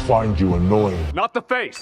find you annoying. Not the face!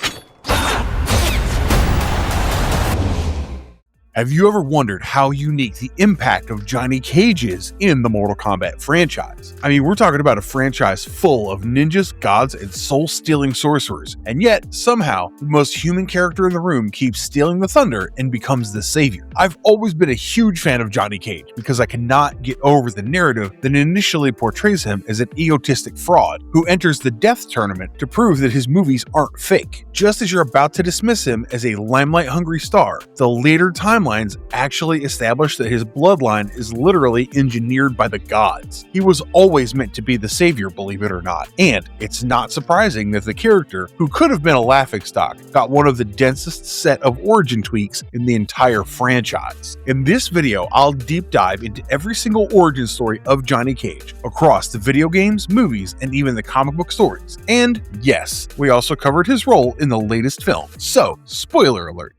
Have you ever wondered how unique the impact of Johnny Cage is in the Mortal Kombat franchise? I mean, we're talking about a franchise full of ninjas, gods, and soul-stealing sorcerers, and yet, somehow, the most human character in the room keeps stealing the thunder and becomes the savior. I've always been a huge fan of Johnny Cage because I cannot get over the narrative that initially portrays him as an egotistic fraud who enters the death tournament to prove that his movies aren't fake. Just as you're about to dismiss him as a limelight-hungry star, the later timelines actually establish that his bloodline is literally engineered by the gods. He was always meant to be the savior, believe it or not. And it's not surprising that the character, who could have been a laughingstock, got one of the densest set of origin tweaks in the entire franchise. In this video, I'll deep dive into every single origin story of Johnny Cage across the video games, movies, and even the comic book stories. And yes, we also covered his role in the latest film. So, spoiler alert.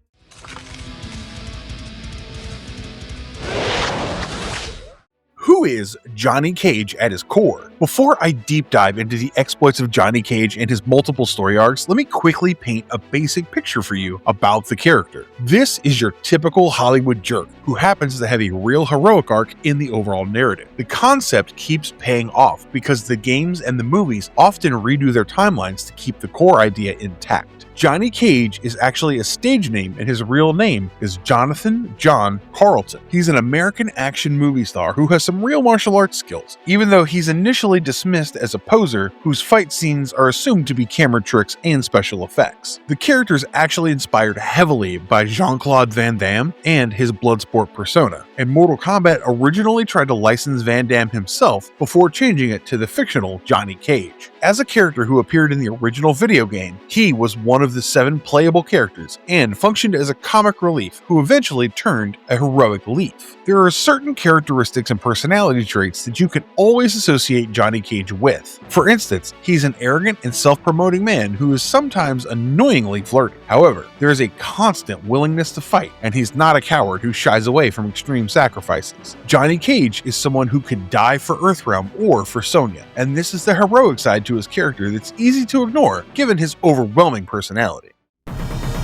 Who is Johnny Cage at his core? Before I deep dive into the exploits of Johnny Cage and his multiple story arcs, let me quickly paint a basic picture for you about the character. This is your typical Hollywood jerk who happens to have a real heroic arc in the overall narrative. The concept keeps paying off because the games and the movies often redo their timelines to keep the core idea intact. Johnny Cage is actually a stage name, and his real name is Jonathan John Carlton. He's an American action movie star who has some real martial arts skills, even though he's initially dismissed as a poser whose fight scenes are assumed to be camera tricks and special effects. The character is actually inspired heavily by Jean-Claude Van Damme and his Bloodsport persona, and Mortal Kombat originally tried to license Van Damme himself before changing it to the fictional Johnny Cage. As a character who appeared in the original video game, he was one of the 7 playable characters and functioned as a comic relief who eventually turned a heroic leaf. There are certain characteristics and personality traits that you can always associate Johnny Cage with. For instance, he's an arrogant and self-promoting man who is sometimes annoyingly flirty. However, there is a constant willingness to fight, and he's not a coward who shies away from extreme sacrifices. Johnny Cage is someone who could die for Earthrealm or for Sonya, and this is the heroic side to his character that's easy to ignore given his overwhelming personality.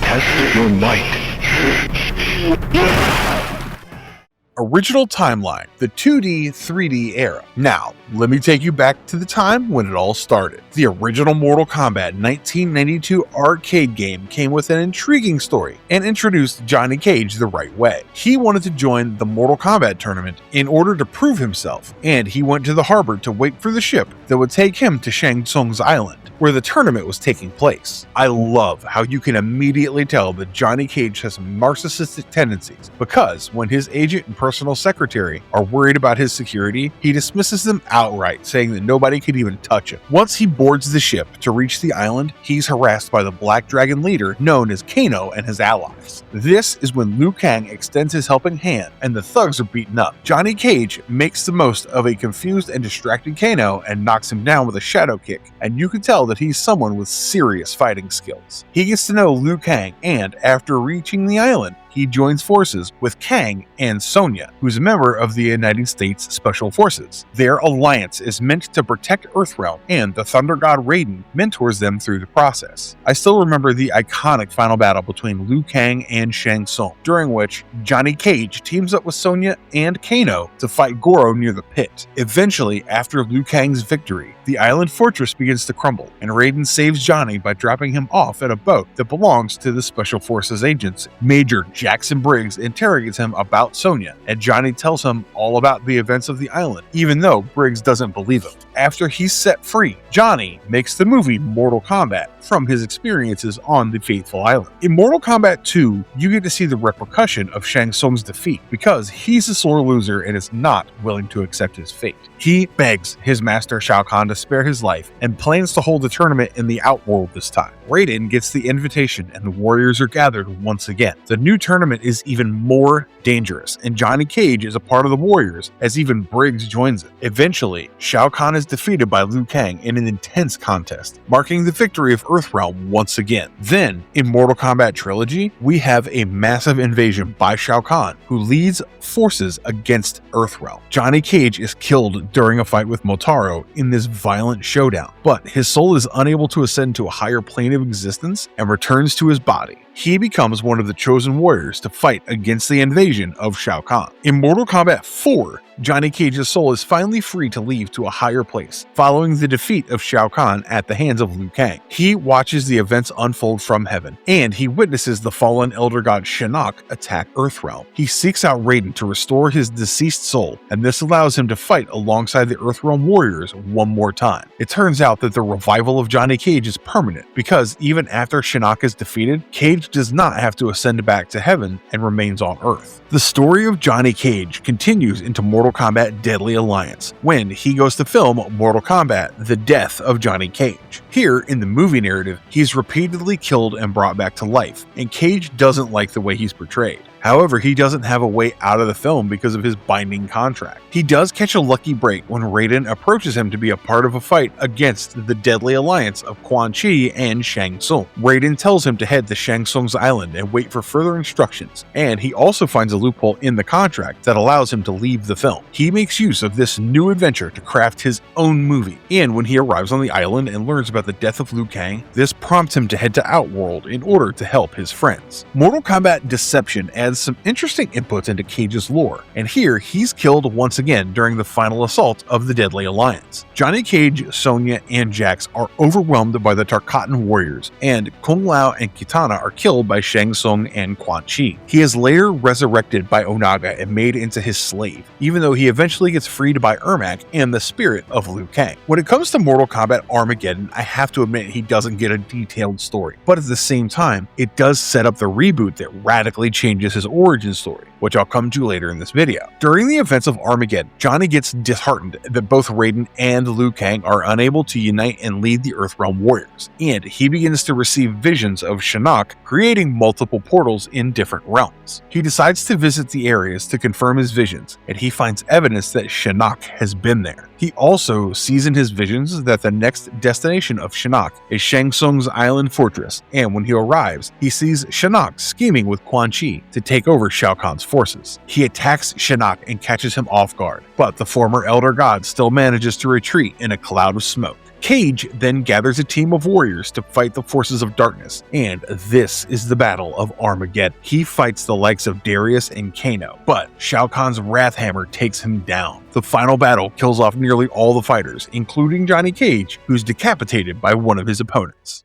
Test your might. Original timeline, the 2D, 3D era. Now, let me take you back to the time when it all started. The original Mortal Kombat 1992 arcade game came with an intriguing story and introduced Johnny Cage the right way. He wanted to join the Mortal Kombat tournament in order to prove himself, and he went to the harbor to wait for the ship that would take him to Shang Tsung's island, where the tournament was taking place. I love how you can immediately tell that Johnny Cage has some narcissistic tendencies, because when his agent and personal secretary are worried about his security, he dismisses them outright, saying that nobody could even touch him. Once he boards the ship to reach the island, he's harassed by the Black Dragon leader known as Kano and his allies. This is when Liu Kang extends his helping hand and the thugs are beaten up. Johnny Cage makes the most of a confused and distracted Kano and knocks him down with a shadow kick, and you can tell that he's someone with serious fighting skills. He gets to know Liu Kang, and after reaching the island, he joins forces with Kang and Sonya, who's a member of the United States Special Forces. Their alliance is meant to protect Earthrealm, and the Thunder God Raiden mentors them through the process. I still remember the iconic final battle between Liu Kang and Shang Tsung, during which Johnny Cage teams up with Sonya and Kano to fight Goro near the pit. Eventually, after Liu Kang's victory, the island fortress begins to crumble, and Raiden saves Johnny by dropping him off at a boat that belongs to the Special Forces agency. Major Jackson Briggs interrogates him about Sonya, and Johnny tells him all about the events of the island, even though Briggs doesn't believe him. After he's set free, Johnny makes the movie Mortal Kombat from his experiences on the Fateful Island. In Mortal Kombat 2, you get to see the repercussion of Shang Tsung's defeat, because he's a sore loser and is not willing to accept his fate. He begs his master Shao Kahn to spare his life and plans to hold the tournament in the Outworld this time. Raiden gets the invitation and the warriors are gathered once again. The new tournament is even more dangerous, and Johnny Cage is a part of the warriors as even Briggs joins it. Eventually, Shao Kahn is defeated by Liu Kang in an intense contest, marking the victory of Earthrealm once again. Then, in Mortal Kombat Trilogy, we have a massive invasion by Shao Kahn, who leads forces against Earthrealm. Johnny Cage is killed during a fight with Motaro in this violent showdown, but his soul is unable to ascend to a higher plane of existence and returns to his body. He becomes one of the chosen warriors to fight against the invasion of Shao Kahn. In Mortal Kombat 4, Johnny Cage's soul is finally free to leave to a higher place, following the defeat of Shao Kahn at the hands of Liu Kang. He watches the events unfold from heaven, and he witnesses the fallen Elder God Shinnok attack Earthrealm. He seeks out Raiden to restore his deceased soul, and this allows him to fight alongside the Earthrealm warriors one more time. It turns out that the revival of Johnny Cage is permanent, because even after Shinnok is defeated, Cage does not have to ascend back to heaven and remains on Earth. The story of Johnny Cage continues into Mortal Kombat Deadly Alliance, when he goes to film Mortal Kombat: The Death of Johnny Cage. Here, in the movie narrative, he's repeatedly killed and brought back to life, and Cage doesn't like the way he's portrayed. However, he doesn't have a way out of the film because of his binding contract. He does catch a lucky break when Raiden approaches him to be a part of a fight against the Deadly Alliance of Quan Chi and Shang Tsung. Raiden tells him to head to Shang Tsung's island and wait for further instructions, and he also finds a loophole in the contract that allows him to leave the film. He makes use of this new adventure to craft his own movie, and when he arrives on the island and learns about the death of Liu Kang, this prompts him to head to Outworld in order to help his friends. Mortal Kombat Deception adds some interesting inputs into Cage's lore, and here he's killed once again during the final assault of the Deadly Alliance. Johnny Cage, Sonya, and Jax are overwhelmed by the Tarkatan warriors, and Kung Lao and Kitana are killed by Shang Tsung and Quan Chi. He is later resurrected by Onaga and made into his slave, even though he eventually gets freed by Ermac and the spirit of Liu Kang. When it comes to Mortal Kombat Armageddon, I have to admit he doesn't get a detailed story, but at the same time, it does set up the reboot that radically changes his origin story, which I'll come to later in this video. During the events of Armageddon, Johnny gets disheartened that both Raiden and Liu Kang are unable to unite and lead the Earthrealm warriors, and he begins to receive visions of Shinnok creating multiple portals in different realms. He decides to visit the areas to confirm his visions, and he finds evidence that Shinnok has been there. He also sees in his visions that the next destination of Shinnok is Shang Tsung's island fortress, and when he arrives, he sees Shinnok scheming with Quan Chi to take over Shao Kahn's forces. He attacks Shinnok and catches him off guard, but the former Elder God still manages to retreat in a cloud of smoke. Cage then gathers a team of warriors to fight the forces of darkness, and this is the Battle of Armageddon. He fights the likes of Darius and Kano, but Shao Kahn's Wrath Hammer takes him down. The final battle kills off nearly all the fighters, including Johnny Cage, who's decapitated by one of his opponents.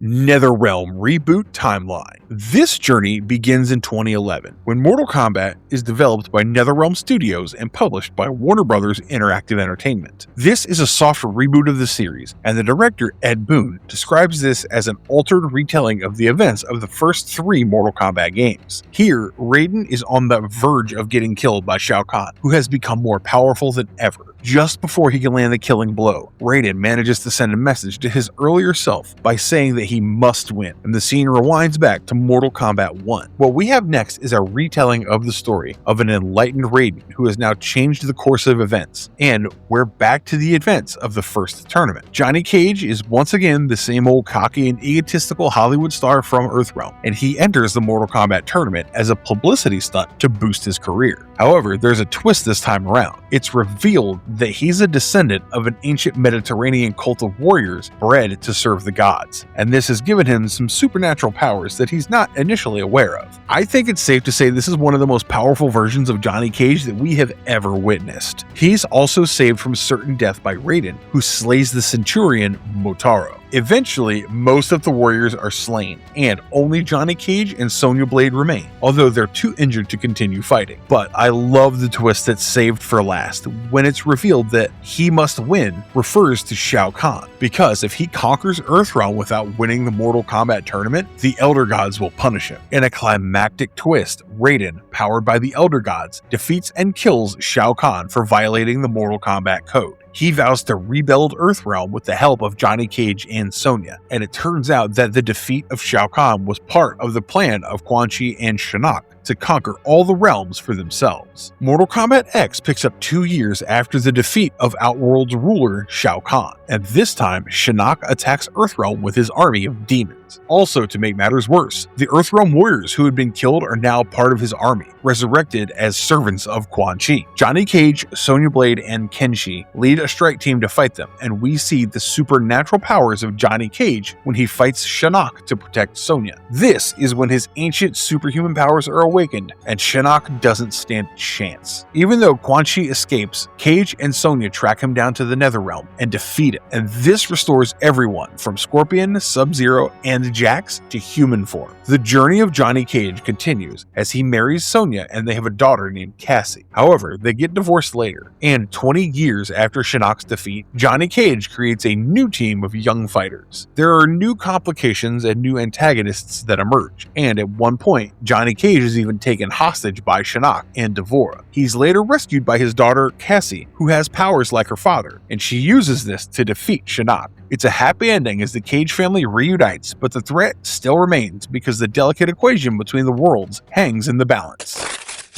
NetherRealm Reboot Timeline. This journey begins in 2011, when Mortal Kombat is developed by NetherRealm Studios and published by Warner Bros. Interactive Entertainment. This is a soft reboot of the series, and the director, Ed Boon, describes this as an altered retelling of the events of the first 3 Mortal Kombat games. Here, Raiden is on the verge of getting killed by Shao Kahn, who has become more powerful than ever. Just before he can land the killing blow, Raiden manages to send a message to his earlier self by saying that he must win, and the scene rewinds back to Mortal Kombat 1. What we have next is a retelling of the story of an enlightened Raiden who has now changed the course of events, and we're back to the events of the first tournament. Johnny Cage is once again the same old cocky and egotistical Hollywood star from Earthrealm, and he enters the Mortal Kombat tournament as a publicity stunt to boost his career. However, there's a twist this time around. It's revealed that he's a descendant of an ancient Mediterranean cult of warriors bred to serve the gods, and this has given him some supernatural powers that he's not initially aware of. I think it's safe to say this is one of the most powerful versions of Johnny Cage that we have ever witnessed. He's also saved from certain death by Raiden, who slays the Centurion Motaro. Eventually, most of the warriors are slain, and only Johnny Cage and Sonya Blade remain, although they're too injured to continue fighting. But I love the twist that's saved for last, when it's revealed that he must win refers to Shao Kahn, because if he conquers Earthrealm without winning the Mortal Kombat tournament, the Elder Gods will punish him. In a climactic twist, Raiden, powered by the Elder Gods, defeats and kills Shao Kahn for violating the Mortal Kombat code. He vows to rebuild Earthrealm with the help of Johnny Cage and Sonya, and it turns out that the defeat of Shao Kahn was part of the plan of Quan Chi and Shinnok to conquer all the realms for themselves. Mortal Kombat X picks up 2 years after the defeat of Outworld's ruler Shao Kahn, and this time Shinnok attacks Earthrealm with his army of demons. Also, to make matters worse, the Earthrealm warriors who had been killed are now part of his army, resurrected as servants of Quan Chi. Johnny Cage, Sonya Blade, and Kenshi lead a strike team to fight them, and we see the supernatural powers of Johnny Cage when he fights Shinnok to protect Sonya. This is when his ancient superhuman powers are awakened, and Shinnok doesn't stand a chance. Even though Quan Chi escapes, Cage and Sonya track him down to the NetherRealm and defeat him, and this restores everyone from Scorpion, Sub-Zero, and Jax to human form. The journey of Johnny Cage continues as he marries Sonya and they have a daughter named Cassie. However, they get divorced later, and 20 years after Shinnok's defeat, Johnny Cage creates a new team of young fighters. There are new complications and new antagonists that emerge, and at one point, Johnny Cage is even taken hostage by Shinnok and D'Vorah. He's later rescued by his daughter Cassie, who has powers like her father, and she uses this to defeat Shinnok. It's a happy ending as the Cage family reunites, but the threat still remains because the delicate equation between the worlds hangs in the balance.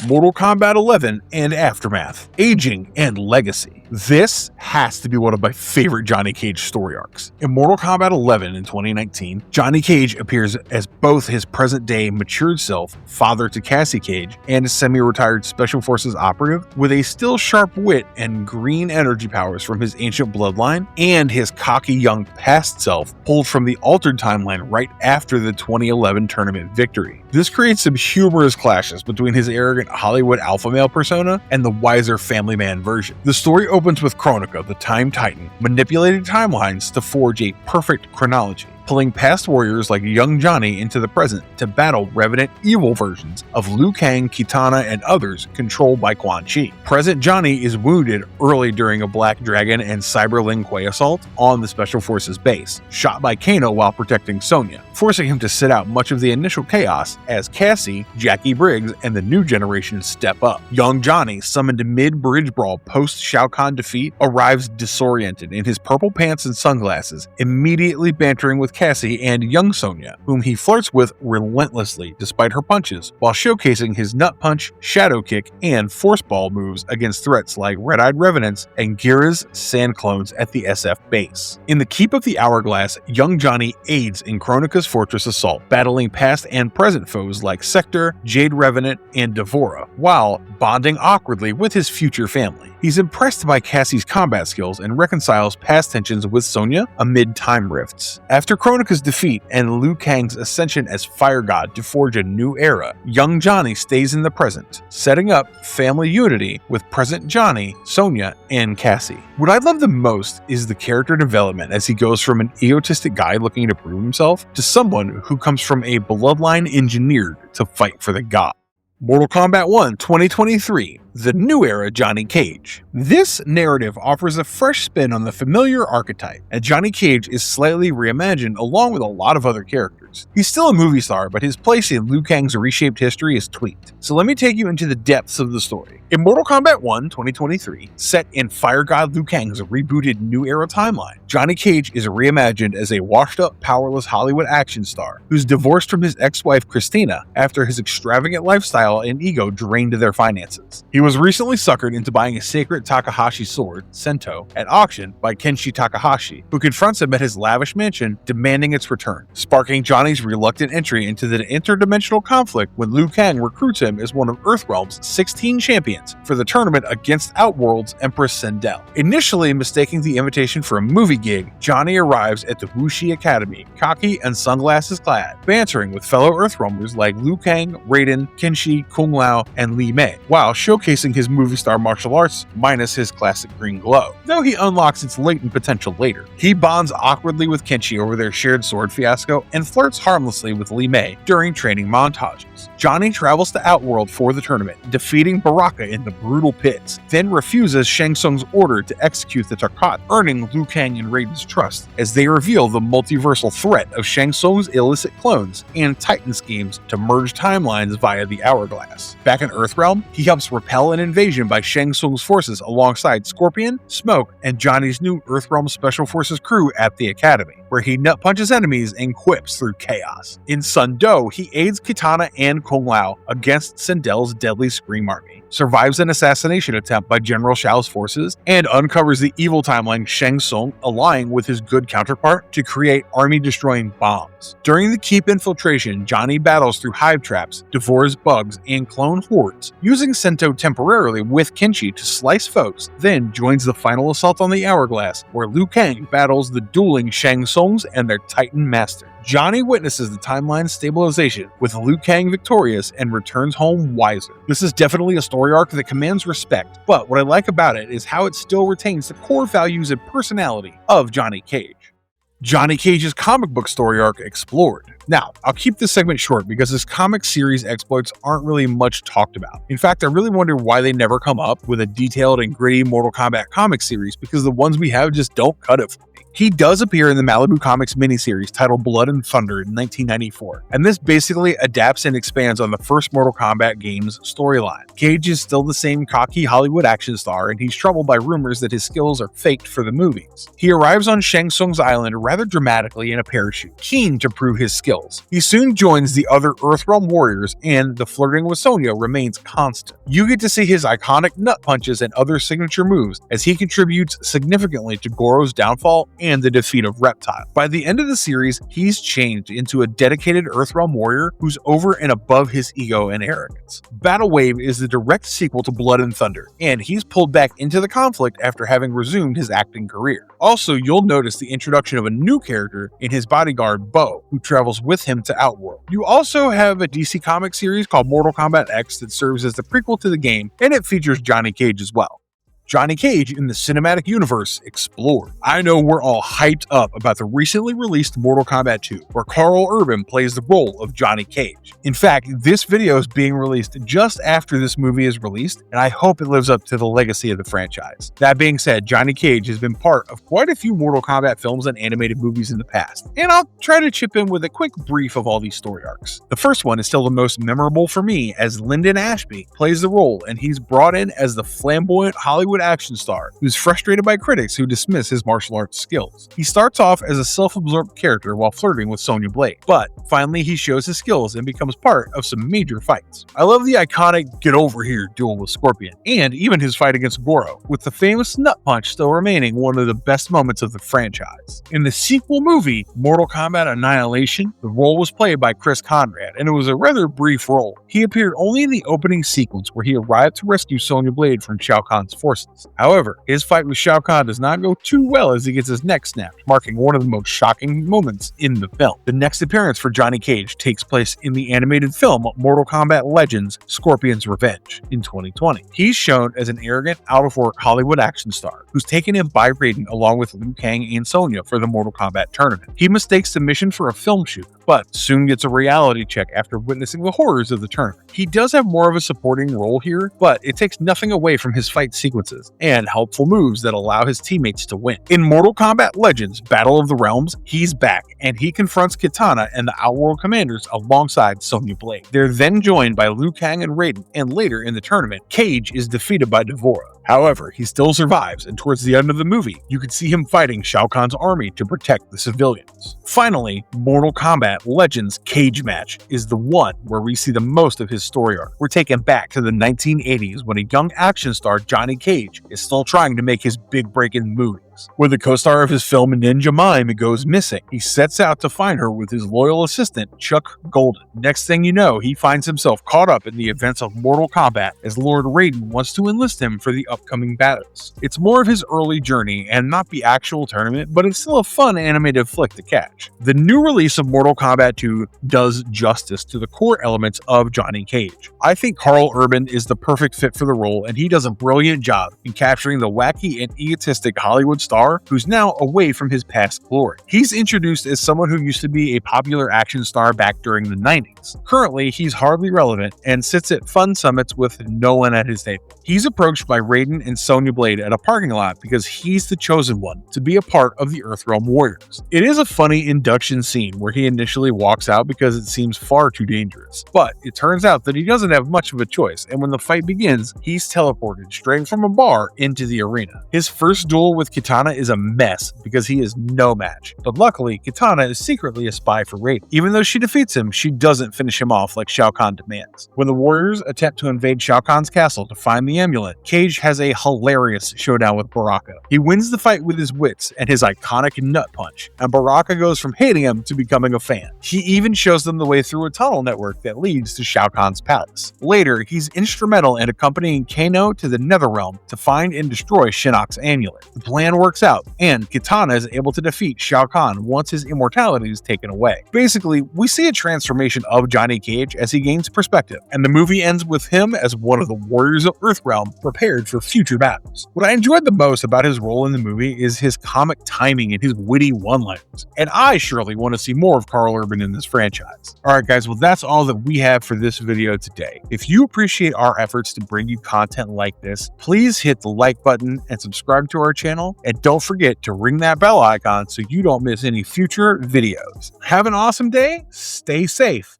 Mortal Kombat 11 and Aftermath, Aging and Legacy. This has to be one of my favorite Johnny Cage story arcs. In Mortal Kombat 11 in 2019, Johnny Cage appears as both his present-day matured self, father to Cassie Cage, and a semi-retired Special Forces operative with a still sharp wit and green energy powers from his ancient bloodline, and his cocky young past self pulled from the altered timeline right after the 2011 tournament victory. This creates some humorous clashes between his arrogant Hollywood alpha male persona and the wiser family man version. The story opens with Kronika, the Time Titan, manipulating timelines to forge a perfect chronology, pulling past warriors like young Johnny into the present to battle revenant evil versions of Liu Kang, Kitana, and others controlled by Quan Chi. Present Johnny is wounded early during a Black Dragon and Cyber Lin Kuei assault on the Special Forces base, shot by Kano while protecting Sonya, forcing him to sit out much of the initial chaos as Cassie, Jackie Briggs, and the new generation step up. Young Johnny, summoned mid-bridge brawl post-Shao Kahn defeat, arrives disoriented in his purple pants and sunglasses, immediately bantering with Cassie and young Sonya, whom he flirts with relentlessly despite her punches, while showcasing his nut punch, shadow kick, and force ball moves against threats like red-eyed revenants and Gira's sand clones at the SF base. In the Keep of the Hourglass, young Johnny aids in Kronika's fortress assault, battling past and present foes like Sector, Jade Revenant, and D'Vorah, while bonding awkwardly with his future family. He's impressed by Cassie's combat skills and reconciles past tensions with Sonya amid time rifts. After Kronika's defeat and Liu Kang's ascension as Fire God to forge a new era, young Johnny stays in the present, setting up family unity with present Johnny, Sonya, and Cassie. What I love the most is the character development as he goes from an egotistic guy looking to prove himself to someone who comes from a bloodline engineered to fight for the god. Mortal Kombat 1 2023, The New Era Johnny Cage. This narrative offers a fresh spin on the familiar archetype, and Johnny Cage is slightly reimagined along with a lot of other characters. He's still a movie star, but his place in Liu Kang's reshaped history is tweaked. So let me take you into the depths of the story. In Mortal Kombat 1 2023, set in Fire God Liu Kang's rebooted New Era timeline, Johnny Cage is reimagined as a washed-up, powerless Hollywood action star who's divorced from his ex-wife Christina after his extravagant lifestyle and ego drained their finances. He was recently suckered into buying a sacred Takahashi sword, Sento, at auction by Kenshi Takahashi, who confronts him at his lavish mansion, demanding its return, sparking Johnny's reluctant entry into the interdimensional conflict when Liu Kang recruits him as one of Earthrealm's 16 champions for the tournament against Outworld's Empress Sindel. Initially mistaking the invitation for a movie gig, Johnny arrives at the Wuxi Academy, cocky and sunglasses clad, bantering with fellow Earthrealmers like Liu Kang, Raiden, Kenshi, Kung Lao, and Li Mei, while showcasing his movie star martial arts minus his classic green glow, though he unlocks its latent potential later. He bonds awkwardly with Kenshi over their shared sword fiasco and flirts harmlessly with Li Mei during training montages. Johnny travels to Outworld for the tournament, defeating Baraka in the brutal pits, then refuses Shang Tsung's order to execute the Tarkat, earning Liu Kang and Raiden's trust as they reveal the multiversal threat of Shang Tsung's illicit clones and Titan schemes to merge timelines via the Hourglass. Back in Earthrealm, he helps repel an invasion by Shang Tsung's forces alongside Scorpion, Smoke, and Johnny's new Earthrealm Special Forces crew at the Academy. where he nut punches enemies and quips through chaos. In Sun Do, he aids Kitana and Kung Lao against Sindel's deadly Scream army, survives an assassination attempt by General Shao's forces, and uncovers the evil timeline Shang Tsung allying with his good counterpart to create army-destroying bombs. During the Keep infiltration, Johnny battles through hive traps, devours bugs, and clone hordes, using Sento temporarily with Kenshi to slice foes, then joins the final assault on the Hourglass, where Liu Kang battles the dueling Shang Tsungs and their Titan master. Johnny witnesses the timeline stabilization, with Liu Kang victorious and returns home wiser. This is definitely a story arc that commands respect, but what I like about it is how it still retains the core values and personality of Johnny Cage. Johnny Cage's comic book story arc explored. Now, I'll keep this segment short because his comic series exploits aren't really much talked about. In fact, I really wonder why they never come up with a detailed and gritty Mortal Kombat comic series, because the ones we have just don't cut it for me. He does appear in the Malibu Comics miniseries titled Blood and Thunder in 1994, and this basically adapts and expands on the first Mortal Kombat game's storyline. Cage is still the same cocky Hollywood action star, and he's troubled by rumors that his skills are faked for the movies. He arrives on Shang Tsung's island rather dramatically in a parachute, keen to prove his skills. He soon joins the other Earthrealm warriors, and the flirting with Sonya remains constant. You get to see his iconic nut punches and other signature moves as he contributes significantly to Goro's downfall and the defeat of Reptile. By the end of the series, he's changed into a dedicated Earthrealm warrior who's over and above his ego and arrogance. Battle Wave is the direct sequel to Blood and Thunder, and he's pulled back into the conflict after having resumed his acting career. Also, you'll notice the introduction of a new character in his bodyguard, Bo, who travels with him to Outworld. You also have a DC Comics series called Mortal Kombat X that serves as the prequel to the game, and it features Johnny Cage as well. Johnny Cage in the cinematic universe explored. I know we're all hyped up about the recently released Mortal Kombat 2, where Karl Urban plays the role of Johnny Cage. In fact, this video is being released just after this movie is released, and I hope it lives up to the legacy of the franchise. That being said, Johnny Cage has been part of quite a few Mortal Kombat films and animated movies in the past, and I'll try to chip in with a quick brief of all these story arcs. The first one is still the most memorable for me, as Lyndon Ashby plays the role, and he's brought in as the flamboyant Hollywood action star who's frustrated by critics who dismiss his martial arts skills. He starts off as a self-absorbed character while flirting with Sonya Blade, but finally he shows his skills and becomes part of some major fights. I love the iconic "get over here" duel with Scorpion, and even his fight against Goro, with the famous nut punch still remaining one of the best moments of the franchise. In the sequel movie, Mortal Kombat Annihilation, the role was played by Chris Conrad, and it was a rather brief role. He appeared only in the opening sequence where he arrived to rescue Sonya Blade from Shao Kahn's forces. However, his fight with Shao Kahn does not go too well as he gets his neck snapped, marking one of the most shocking moments in the film. The next appearance for Johnny Cage takes place in the animated film Mortal Kombat Legends: Scorpion's Revenge in 2020. He's shown as an arrogant, out-of-work Hollywood action star who's taken in by Raiden along with Liu Kang and Sonya for the Mortal Kombat tournament. He mistakes the mission for a film shoot, but soon gets a reality check after witnessing the horrors of the tournament. He does have more of a supporting role here, but it takes nothing away from his fight sequences and helpful moves that allow his teammates to win. In Mortal Kombat Legends: Battle of the Realms, he's back, and he confronts Kitana and the Outworld commanders alongside Sonya Blade. They're then joined by Liu Kang and Raiden, and later in the tournament, Cage is defeated by D'Vorah. However, he still survives, and towards the end of the movie, you can see him fighting Shao Kahn's army to protect the civilians. Finally, Mortal Kombat Legends Cage Match is the one where we see the most of his story arc. We're taken back to the 1980s when a young action star, Johnny Cage, is still trying to make his big break in movies. When the co-star of his film Ninja Mime goes missing, he sets out to find her with his loyal assistant, Chuck Golden. Next thing you know, he finds himself caught up in the events of Mortal Kombat as Lord Raiden wants to enlist him for the upcoming battles. It's more of his early journey and not the actual tournament, but it's still a fun animated flick to catch. The new release of Mortal Kombat 2 does justice to the core elements of Johnny Cage. I think Karl Urban is the perfect fit for the role, and he does a brilliant job in capturing the wacky and egotistic Hollywood star who's now away from his past glory. He's introduced as someone who used to be a popular action star back during the 90s. Currently, he's hardly relevant and sits at fun summits with no one at his table. He's approached by Raiden and Sonya Blade at a parking lot because he's the chosen one to be a part of the Earthrealm Warriors. It is a funny induction scene where he initially walks out because it seems far too dangerous, but it turns out that he doesn't have much of a choice, and when the fight begins, he's teleported straight from a bar into the arena. His first duel with Kitana Kitana is a mess because he is no match. But luckily, Kitana is secretly a spy for Raiden. Even though she defeats him, she doesn't finish him off like Shao Kahn demands. When the warriors attempt to invade Shao Kahn's castle to find the amulet, Cage has a hilarious showdown with Baraka. He wins the fight with his wits and his iconic nut punch, and Baraka goes from hating him to becoming a fan. He even shows them the way through a tunnel network that leads to Shao Kahn's palace. Later, he's instrumental in accompanying Kano to the NetherRealm to find and destroy Shinnok's amulet. The plan works out, and Kitana is able to defeat Shao Kahn once his immortality is taken away. Basically, we see a transformation of Johnny Cage as he gains perspective, and the movie ends with him as one of the warriors of Earthrealm prepared for future battles. What I enjoyed the most about his role in the movie is his comic timing and his witty one-liners, and I surely want to see more of Karl Urban in this franchise. Alright guys, well that's all that we have for this video today. If you appreciate our efforts to bring you content like this, please hit the like button and subscribe to our channel, and don't forget to ring that bell icon so you don't miss any future videos. Have an awesome day, stay safe,